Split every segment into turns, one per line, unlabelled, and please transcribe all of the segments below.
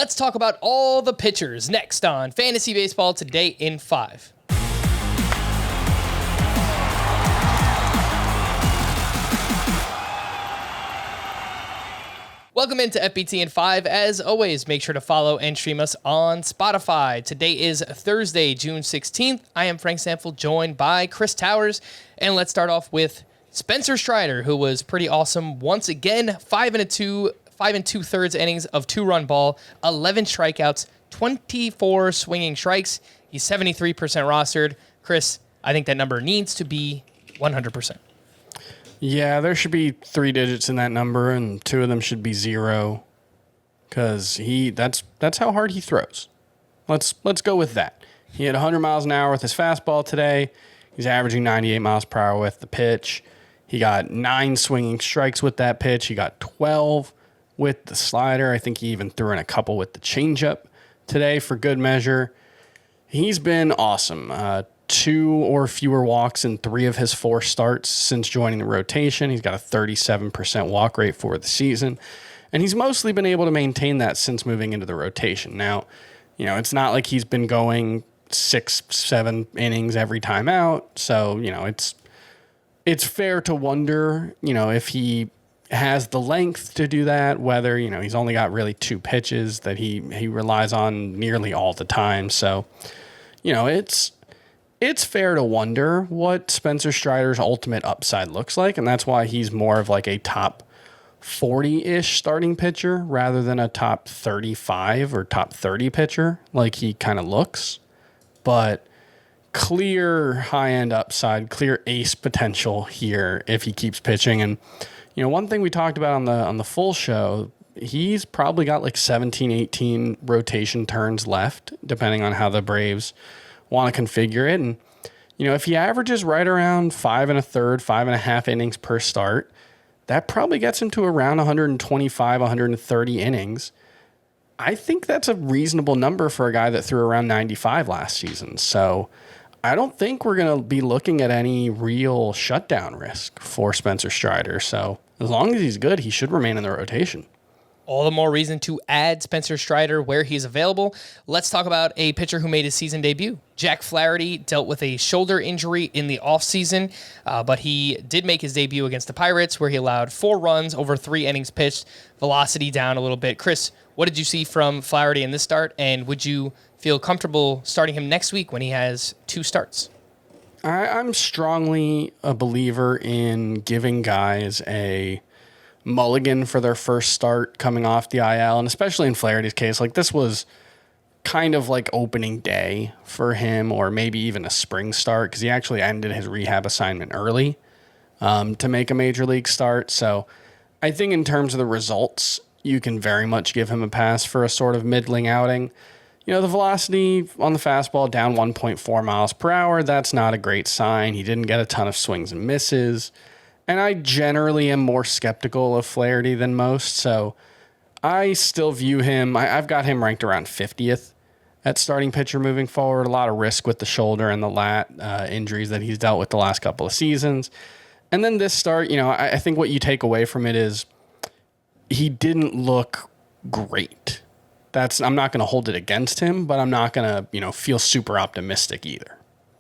Let's talk about all the pitchers next on Fantasy Baseball Today in 5. Welcome into FBT in 5. As always, make sure to follow and stream us on Spotify. Today is Thursday, June 16th. I am Frank Sample, joined by Chris Towers. And let's start off with Spencer Schreider, who was pretty awesome once again. 5 2/3 innings of 2-run ball, 11 strikeouts, 24 swinging strikes. He's 73% rostered. Chris, I think that number needs to be 100%.
Yeah, there should be 3 digits in that number, and 2 of them should be 0, because that's how hard he throws. Let's go with that. He had 100 miles an hour with his fastball today. He's averaging 98 miles per hour with the pitch. He got 9 swinging strikes with that pitch. He got 12 with the slider. I think he even threw in a couple with the changeup today for good measure. He's been awesome. 2 or fewer walks in 3 of his 4 starts since joining the rotation. He's got a 37% walk rate for the season, and he's mostly been able to maintain that since moving into the rotation. Now, it's not like he's been going 6-7 innings every time out, so it's fair to wonder, if he has the length to do that, whether, he's only got really 2 pitches that he relies on nearly all the time. So, it's fair to wonder what Spencer Strider's ultimate upside looks like, and that's why he's more of like a top 40-ish starting pitcher rather than a top 35 or top 30 pitcher like he kind of looks. But clear high-end upside, clear ace potential here if he keeps pitching. And one thing we talked about on the full show, he's probably got like 17, 18 rotation turns left, depending on how the Braves want to configure it. And, if he averages right around 5 1/3, 5.5 innings per start, that probably gets him to around 125, 130 innings. I think that's a reasonable number for a guy that threw around 95 last season. So I don't think we're going to be looking at any real shutdown risk for Spencer Strider. So as long as he's good, he should remain in the rotation.
All the more reason to add Spencer Schreider where he's available. Let's talk about a pitcher who made his season debut. Jack Flaherty dealt with a shoulder injury in the offseason, but he did make his debut against the Pirates, where he allowed 4 runs over 3 innings pitched, velocity down a little bit. Chris, what did you see from Flaherty in this start, and would you feel comfortable starting him next week when he has 2 starts?
I'm strongly a believer in giving guys a mulligan for their first start coming off the IL, and especially in Flaherty's case, like this was kind of like opening day for him, or maybe even a spring start, because he actually ended his rehab assignment early to make a major league start. So I think in terms of the results, you can very much give him a pass for a sort of middling outing. The velocity on the fastball down 1.4 miles per hour, that's not a great sign. He didn't get a ton of swings and misses. And I generally am more skeptical of Flaherty than most, so I still view him, I've got him ranked around 50th at starting pitcher moving forward. A lot of risk with the shoulder and the lat injuries that he's dealt with the last couple of seasons. And then this start, I think what you take away from it is he didn't look great. I'm not going to hold it against him, but I'm not going to, feel super optimistic either.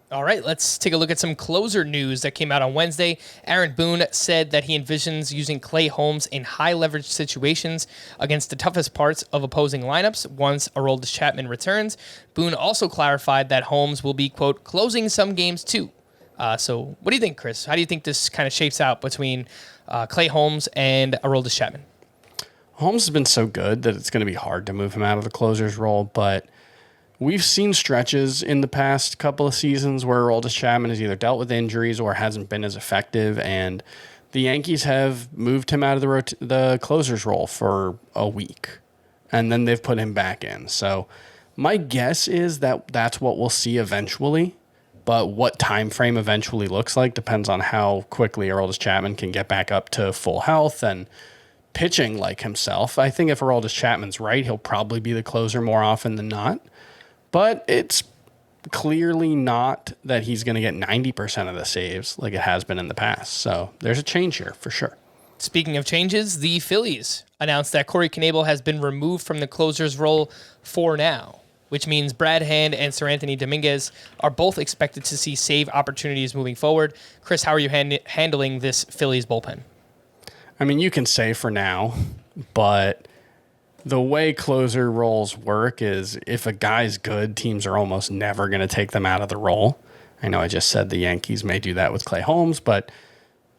All right, let's take a look at some closer news that came out on Wednesday. Aaron Boone said that he envisions using Clay Holmes in high-leverage situations against the toughest parts of opposing lineups once Aroldis Chapman returns. Boone also clarified that Holmes will be, quote, closing some games too. So what do you think, Chris? How do you think this kind of shapes out between Clay Holmes and Aroldis Chapman?
Holmes has been so good that it's going to be hard to move him out of the closer's role, but we've seen stretches in the past couple of seasons where Aroldis Chapman has either dealt with injuries or hasn't been as effective, and the Yankees have moved him out of the closer's role for a week, and then they've put him back in. So my guess is that that's what we'll see eventually, but what time frame eventually looks like depends on how quickly Aroldis Chapman can get back up to full health and pitching like himself. I think if Aroldis Chapman's right, he'll probably be the closer more often than not. But it's clearly not that he's going to get 90% of the saves like it has been in the past. So there's a change here for sure.
Speaking of changes, the Phillies announced that Corey Knebel has been removed from the closer's role for now, which means Brad Hand and Sir Anthony Dominguez are both expected to see save opportunities moving forward. Chris, how are you handling this Phillies bullpen?
I mean, you can say for now, but the way closer roles work is if a guy's good, teams are almost never going to take them out of the role. I know I just said the Yankees may do that with Clay Holmes, but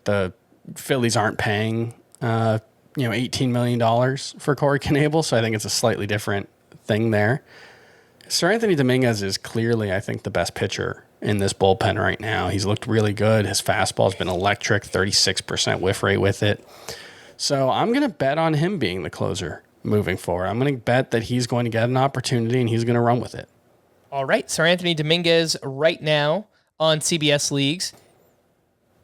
the Phillies aren't paying $18 million for Corey Knebel, so I think it's a slightly different thing there. Sir Anthony Dominguez is clearly, I think, the best pitcher in this bullpen right now. He's looked really good. His fastball's been electric, 36% whiff rate with it. So I'm going to bet on him being the closer moving forward. I'm going to bet that he's going to get an opportunity and he's going to run with it.
All right. Sir Anthony Dominguez right now on CBS leagues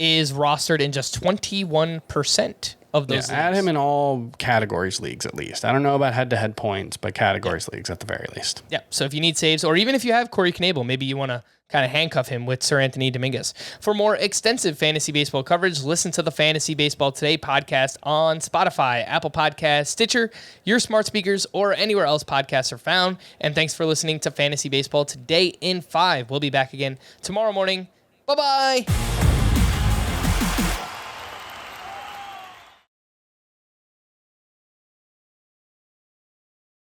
is rostered in just 21% of those leagues.
Add him in all categories leagues at least. I don't know about head-to-head points, but categories leagues at the very least.
Yeah, so if you need saves, or even if you have Corey Knebel, maybe you want to kind of handcuff him with Sir Anthony Dominguez. For more extensive fantasy baseball coverage, listen to the Fantasy Baseball Today podcast on Spotify, Apple Podcasts, Stitcher, your smart speakers, or anywhere else podcasts are found. And thanks for listening to Fantasy Baseball Today in 5. We'll be back again tomorrow morning. Bye-bye.